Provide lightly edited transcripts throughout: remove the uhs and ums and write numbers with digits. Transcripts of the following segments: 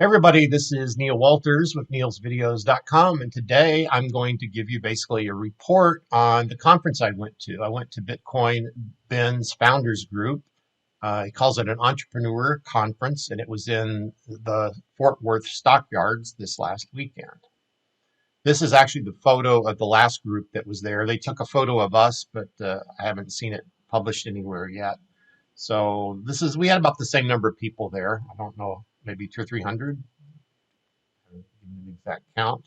Hey everybody, this is Neil Walters with neilsvideos.com, and today I'm going to give you basically a report on the conference I went to. I went to BitCoin Ben's Founders Group. He calls it an entrepreneur conference, and it was in the Fort Worth Stockyards this last weekend. This is actually the photo of the last group that was there. They took a photo of us, but I haven't seen it published anywhere yet. So we had about the same number of people there. I don't know, maybe 200 or 300, the exact count.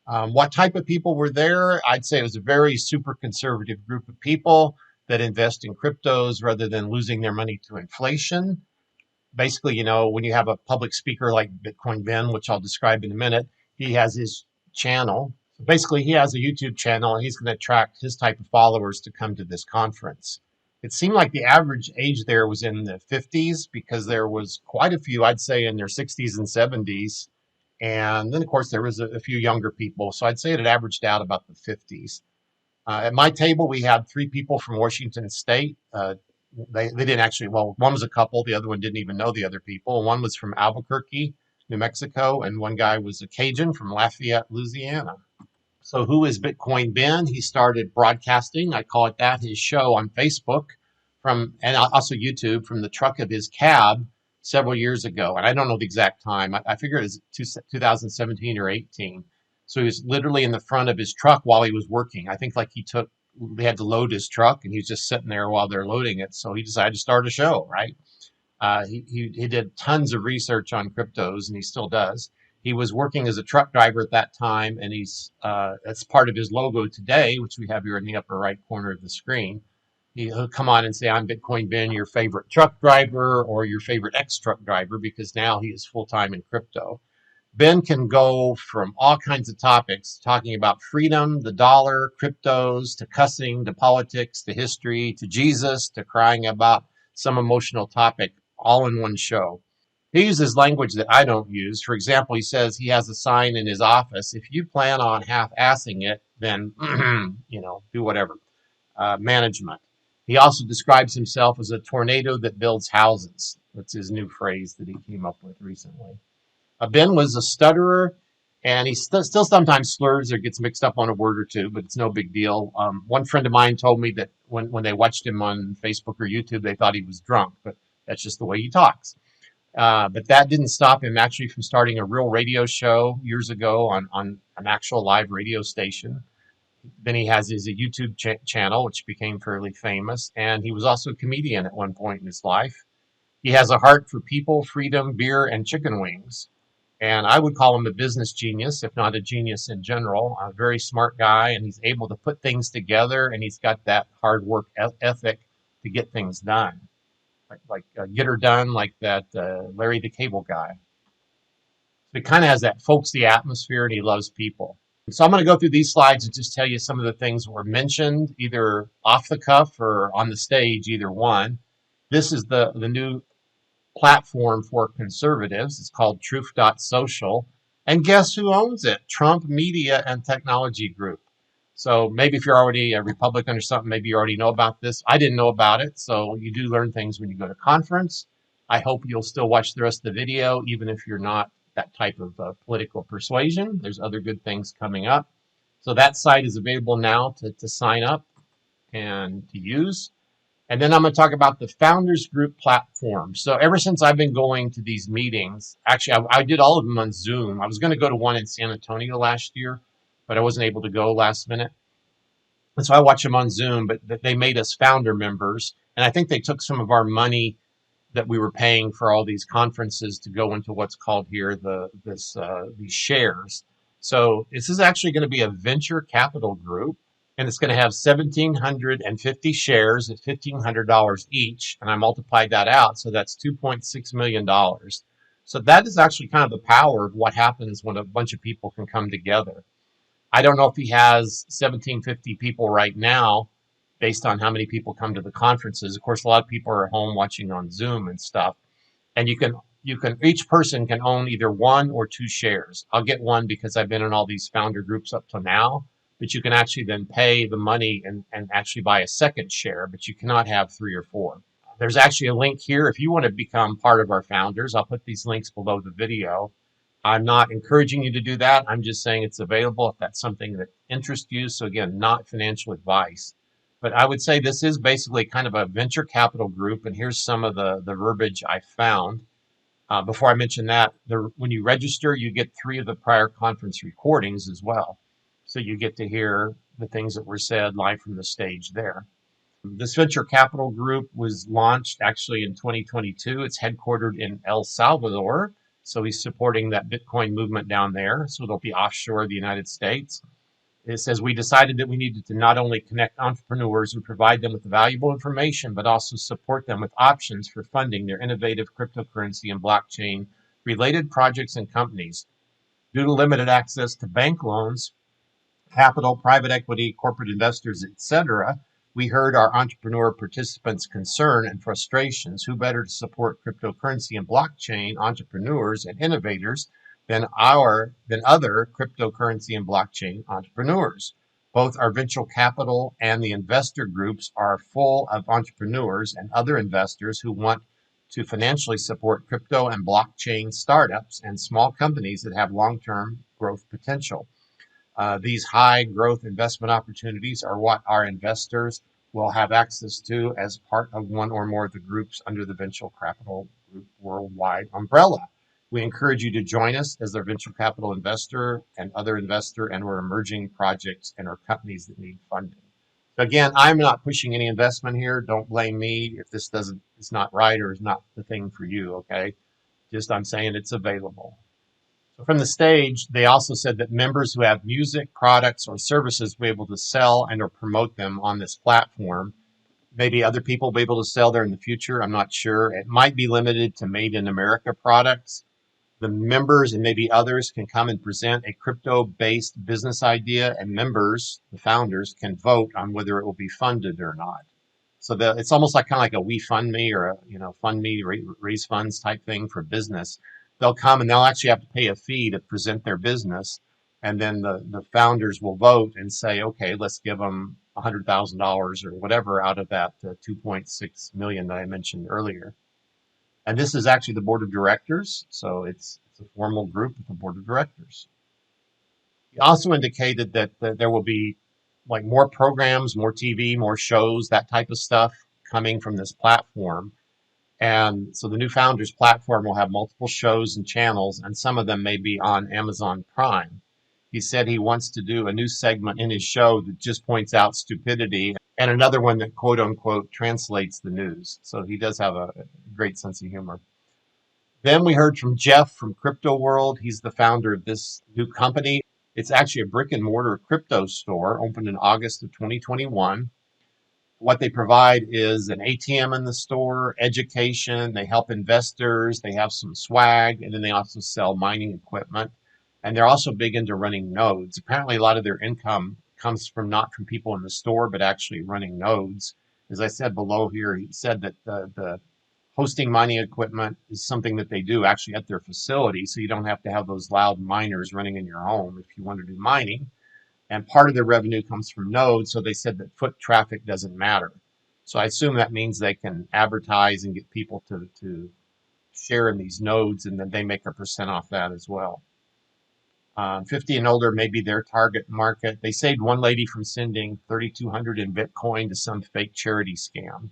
What type of people were there? I'd say it was a very super conservative group of people that invest in cryptos rather than losing their money to inflation. Basically, when you have a public speaker like Bitcoin Ben, which I'll describe in a minute, he has his channel. So basically, he has a YouTube channel, and he's going to attract his type of followers to come to this conference. It seemed like the average age there was in the 50s because there was quite a few, I'd say, in their 60s and 70s. And then, of course, there was a few younger people. So I'd say it averaged out about the 50s. At my table, we had 3 people from Washington State. They didn't actually, well, one was a couple. The other one didn't even know the other people. One was from Albuquerque, New Mexico, and one guy was a Cajun from Lafayette, Louisiana. So who is Bitcoin Ben? He started broadcasting, I call it that, his show on Facebook and also YouTube from the truck of his cab several years ago. And I don't know the exact time. I figure it was 2017 or 18. So he was literally in the front of his truck while he was working. I think they had to load his truck and he was just sitting there while they're loading it. So he decided to start a show, right? He did tons of research on cryptos, and he still does. He was working as a truck driver at that time, and that's part of his logo today, which we have here in the upper right corner of the screen. He'll come on and say, "I'm Bitcoin Ben, your favorite truck driver or your favorite ex-truck driver," because now he is full-time in crypto. Ben can go from all kinds of topics, talking about freedom, the dollar, cryptos, to cussing, to politics, to history, to Jesus, to crying about some emotional topic, all in one show. He uses language that I don't use. For example, he says he has a sign in his office: if you plan on half-assing it, then, do whatever. Management. He also describes himself as a tornado that builds houses. That's his new phrase that he came up with recently. Ben was a stutterer, and he still sometimes slurs or gets mixed up on a word or two, but it's no big deal. One friend of mine told me that when they watched him on Facebook or YouTube, they thought he was drunk, but that's just the way he talks. But that didn't stop him actually from starting a real radio show years ago on an actual live radio station. Then he has his YouTube channel, which became fairly famous, and he was also a comedian at one point in his life. He has a heart for people, freedom, beer, and chicken wings. And I would call him a business genius, if not a genius in general. A very smart guy, and he's able to put things together, and he's got that hard work ethic to get things done. Like get her done, like that Larry the Cable Guy. So he kind of has that folksy atmosphere, and he loves people. So I'm going to go through these slides and just tell you some of the things that were mentioned, either off the cuff or on the stage, either one. This is the new platform for conservatives. It's called Truth.social. And guess who owns it? Trump Media and Technology Group. So maybe if you're already a Republican or something, maybe you already know about this. I didn't know about it, so you do learn things when you go to conference. I hope you'll still watch the rest of the video, even if you're not that type of political persuasion. There's other good things coming up. So that site is available now to sign up and to use. And then I'm going to talk about the Founders Group platform. So ever since I've been going to these meetings, actually I did all of them on Zoom. I was going to go to one in San Antonio last year, but I wasn't able to go last minute. And so I watch them on Zoom, but they made us founder members. And I think they took some of our money that we were paying for all these conferences to go into what's called here these shares. So this is actually going to be a venture capital group, and it's going to have 1,750 shares at $1,500 each, and I multiplied that out, so that's $2.6 million. So that is actually kind of the power of what happens when a bunch of people can come together. I don't know if he has 1,750 people right now, based on how many people come to the conferences. Of course, a lot of people are at home watching on Zoom and stuff. And each person can own either 1 or 2 shares. I'll get 1 because I've been in all these founder groups up to now, but you can actually then pay the money and actually buy a second share, but you cannot have 3 or 4. There's actually a link here if you want to become part of our founders. I'll put these links below the video. I'm not encouraging you to do that. I'm just saying it's available if that's something that interests you. So again, not financial advice. But I would say this is basically kind of a venture capital group. And here's some of the verbiage I found. Before I mention that, when you register, you get 3 of the prior conference recordings as well. So you get to hear the things that were said live from the stage there. This venture capital group was launched actually in 2022. It's headquartered in El Salvador. So he's supporting that Bitcoin movement down there. So they'll be offshore the United States. It says, we decided that we needed to not only connect entrepreneurs and provide them with valuable information, but also support them with options for funding their innovative cryptocurrency and blockchain related projects and companies. Due to limited access to bank loans, capital, private equity, corporate investors, etc., we heard our entrepreneur participants' concern and frustrations. Who better to support cryptocurrency and blockchain entrepreneurs and innovators than other cryptocurrency and blockchain entrepreneurs? Both our venture capital and the investor groups are full of entrepreneurs and other investors who want to financially support crypto and blockchain startups and small companies that have long-term growth potential. These high growth investment opportunities are what our investors will have access to as part of one or more of the groups under the Venture Capital Group Worldwide umbrella. We encourage you to join us as our venture capital investor and other investor and or emerging projects and or companies that need funding. So again, I'm not pushing any investment here. Don't blame me if this is not right or is not the thing for you, okay? Just I'm saying it's available. So from the stage, they also said that members who have music, products, or services will be able to sell and or promote them on this platform. Maybe other people will be able to sell there in the future. I'm not sure. It might be limited to made in America products. The members and maybe others can come and present a crypto-based business idea, and members, the founders, can vote on whether it will be funded or not. So it's almost like kind of like a We Fund Me or a Fund Me, raise funds type thing for business. They'll come and they'll actually have to pay a fee to present their business. And then the founders will vote and say, okay, let's give them $100,000 or whatever out of that 2.6 million that I mentioned earlier. And this is actually the board of directors. So it's a formal group with the board of directors. He also indicated that there will be like more programs, more TV, more shows, that type of stuff coming from this platform. And so the new Founders platform will have multiple shows and channels, and some of them may be on Amazon Prime. He said he wants to do a new segment in his show that just points out stupidity, and another one that quote unquote translates the news. So he does have a great sense of humor. Then we heard from Jeff from Crypto World. He's the founder of this new company. It's actually a brick and mortar crypto store opened in August of 2021. What they provide is an ATM in the store, education, they help investors, they have some swag, and then they also sell mining equipment. And they're also big into running nodes. Apparently, a lot of their income comes from not from people in the store, but actually running nodes. As I said below here, he said that the hosting mining equipment is something that they do actually at their facility, so you don't have to have those loud miners running in your home if you want to do mining. And part of their revenue comes from nodes, so they said that foot traffic doesn't matter. So I assume that means they can advertise and get people to share in these nodes, and then they make a percent off that as well. 50 and older may be their target market. They saved one lady from sending $3,200 in Bitcoin to some fake charity scam.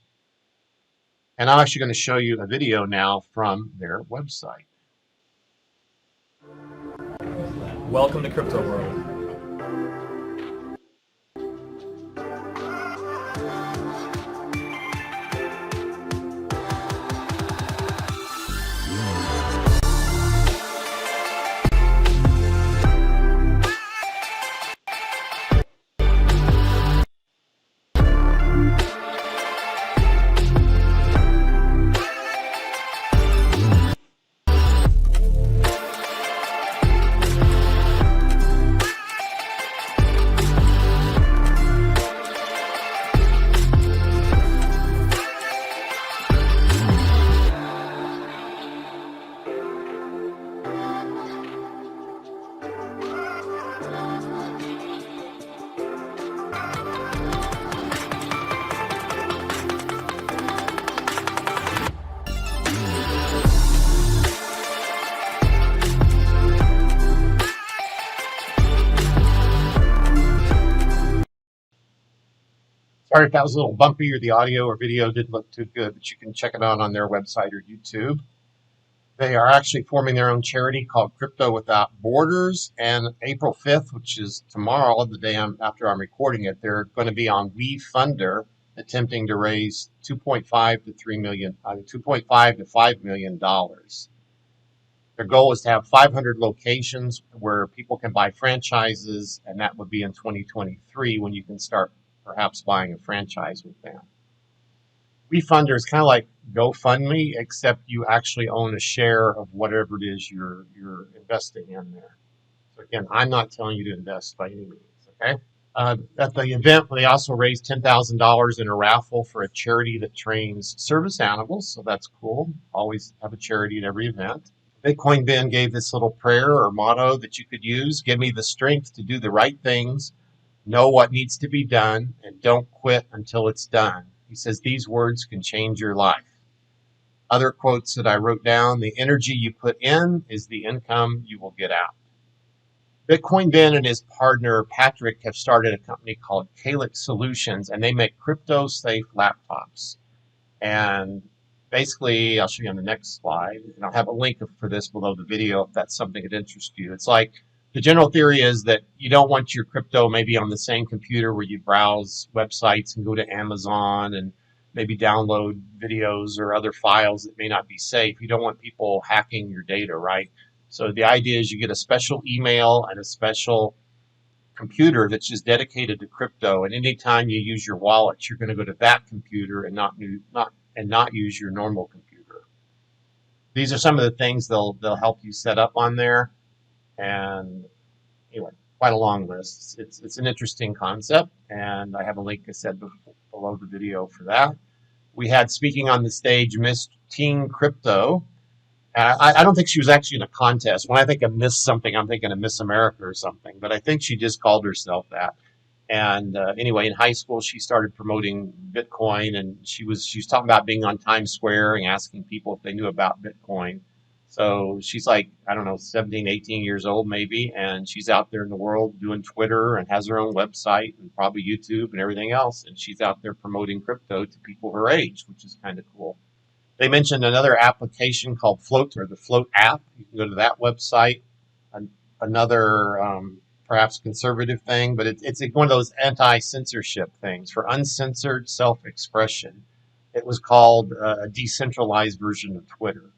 And I'm actually going to show you a video now from their website. Welcome to Crypto World. Sorry if that was a little bumpy or the audio or video didn't look too good, but you can check it out on their website or YouTube. They are actually forming their own charity called Crypto Without Borders. And April 5th, which is tomorrow, the day after I'm recording it, they're going to be on WeFunder attempting to raise 2.5 to 3 million, 2.5 to $5 million. Their goal is to have 500 locations where people can buy franchises, and that would be in 2023 when you can start perhaps buying a franchise with them. WeFunder is kind of like GoFundMe, except you actually own a share of whatever it is you're investing in there. So again, I'm not telling you to invest by any means. Okay. At the event, they also raised $10,000 in a raffle for a charity that trains service animals. So that's cool. Always have a charity at every event. Bitcoin Ben gave this little prayer or motto that you could use. Give me the strength to do the right things, know what needs to be done, and don't quit until it's done. He says these words can change your life. Other quotes that I wrote down: the energy you put in is the income you will get out. Bitcoin Ben and his partner Patrick have started a company called Calyx Solutions, and they make crypto safe laptops. And basically, I'll show you on the next slide, and I'll have a link for this below the video if that's something that interests you. It's like the general theory is that you don't want your crypto maybe on the same computer where you browse websites and go to Amazon and maybe download videos or other files that may not be safe. You don't want people hacking your data, right? So the idea is you get a special email and a special computer that's just dedicated to crypto, and anytime you use your wallet, you're going to go to that computer and not use your normal computer. These are some of the things they'll help you set up on there. And anyway, quite a long list. It's an interesting concept, and I have a link, I said, below the video for that. We had speaking on the stage Miss Teen Crypto. I don't think she was actually in a contest. When I think of Miss something, I'm thinking of Miss America or something, but I think she just called herself that. And anyway, in high school, she started promoting Bitcoin, and she was talking about being on Times Square and asking people if they knew about Bitcoin. So she's like, I don't know, 17, 18 years old maybe, and she's out there in the world doing Twitter and has her own website and probably YouTube and everything else. And she's out there promoting crypto to people her age, which is kind of cool. They mentioned another application called Float, or the Float app. You can go to that website. Another perhaps conservative thing, but it's one of those anti-censorship things for uncensored self-expression. It was called a decentralized version of Twitter.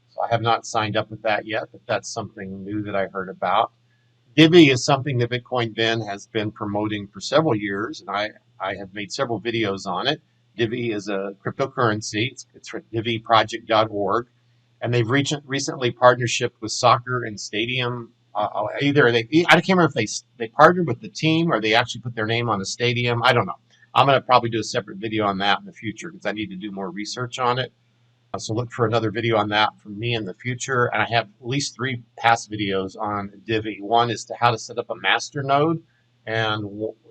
So I have not signed up with that yet, but that's something new that I heard about. Divi is something that Bitcoin Ben has been promoting for several years, and I have made several videos on it. Divi is a cryptocurrency. It's from diviproject.org, and they've recently partnership with soccer and stadium. I can't remember if they partnered with the team or they actually put their name on a stadium. I don't know. I'm going to probably do a separate video on that in the future because I need to do more research on it. So look for another video on that from me in the future. And I have at least 3 past videos on Divi. One is to how to set up a master node, and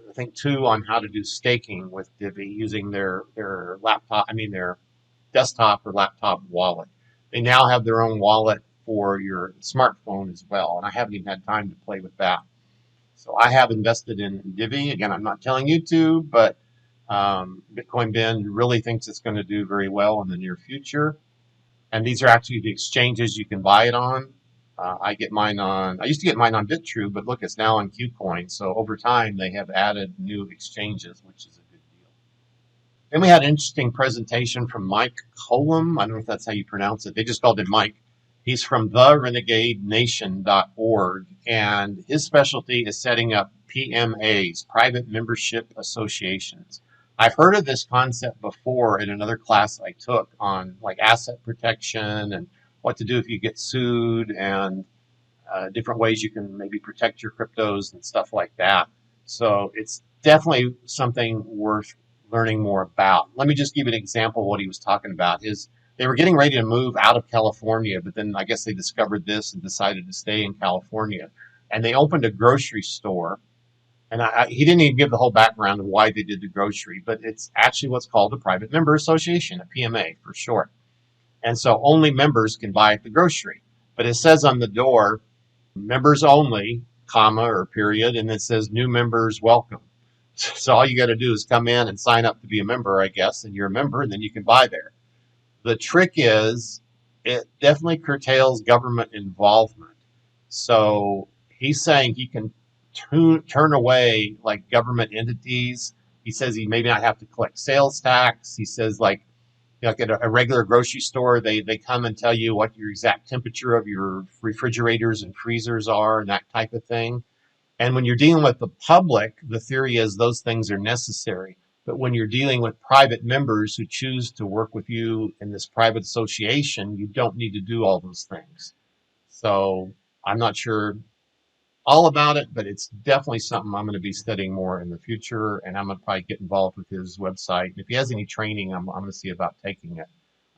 I think 2 on how to do staking with Divi using their desktop or laptop wallet. They now have their own wallet for your smartphone as well, and I haven't even had time to play with that. So I have invested in Divi. Again, I'm not telling you to, but Bitcoin Ben really thinks it's going to do very well in the near future. And these are actually the exchanges you can buy it on. I used to get mine on BitTrue, but look, it's now on KuCoin. So over time, they have added new exchanges, which is a good deal. Then we had an interesting presentation from Mike Colum. I don't know if that's how you pronounce it. They just called him Mike. He's from therenegadenation.org, and his specialty is setting up PMAs, private membership associations. I've heard of this concept before in another class I took on like asset protection and what to do if you get sued, and different ways you can maybe protect your cryptos and stuff like that. So it's definitely something worth learning more about. Let me just give you an example of what he was talking about. They were getting ready to move out of California, but then I guess they discovered this and decided to stay in California. And they opened a grocery store. And he didn't even give the whole background of why they did the grocery, but it's actually what's called a private member association, a PMA for short. And so only members can buy at the grocery. But it says on the door, members only, comma or period, and it says new members welcome. So all you got to do is come in and sign up to be a member, I guess, and you're a member, and then you can buy there. The trick is it definitely curtails government involvement. So he's saying he can turn away like government entities. He says he maybe not have to collect sales tax. He says like at a regular grocery store, they come and tell you what your exact temperature of your refrigerators and freezers are and that type of thing. And when you're dealing with the public, the theory is those things are necessary. But when you're dealing with private members who choose to work with you in this private association, you don't need to do all those things. So I'm not sure all about it, but it's definitely something I'm going to be studying more in the future. And I'm going to probably get involved with his website. If he has any training, I'm going to see about taking it.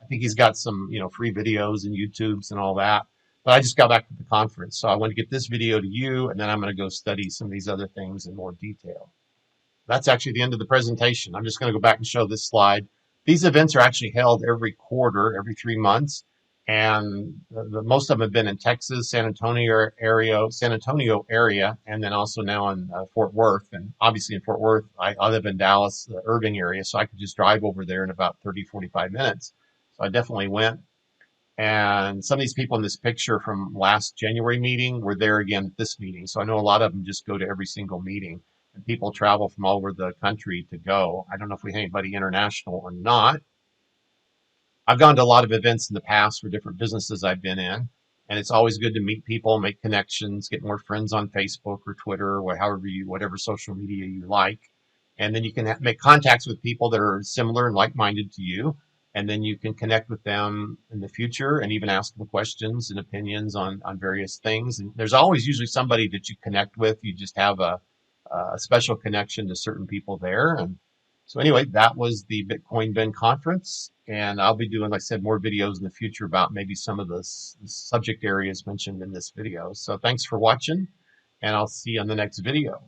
I think he's got some, free videos and YouTubes and all that. But I just got back to the conference, so I want to get this video to you, and then I'm going to go study some of these other things in more detail. That's actually the end of the presentation. I'm just going to go back and show this slide. These events are actually held every quarter, every 3 months, and most of them have been in Texas, San Antonio area, and then also now in Fort Worth. And obviously in Fort Worth, I live in Dallas, the Irving area, so I could just drive over there in about 30, 45 minutes. So I definitely went. And some of these people in this picture from last January meeting were there again at this meeting. So I know a lot of them just go to every single meeting, and people travel from all over the country to go. I don't know if we have anybody international or not. I've gone to a lot of events in the past for different businesses I've been in, and it's always good to meet people, make connections, get more friends on Facebook or Twitter or whatever social media you like. And then you can make contacts with people that are similar and like-minded to you. And then you can connect with them in the future and even ask them questions and opinions on various things. And there's always usually somebody that you connect with. You just have a special connection to certain people there. And so anyway, that was the Bitcoin Ben conference, and I'll be doing, like I said, more videos in the future about maybe some of the subject areas mentioned in this video. So thanks for watching, and I'll see you on the next video.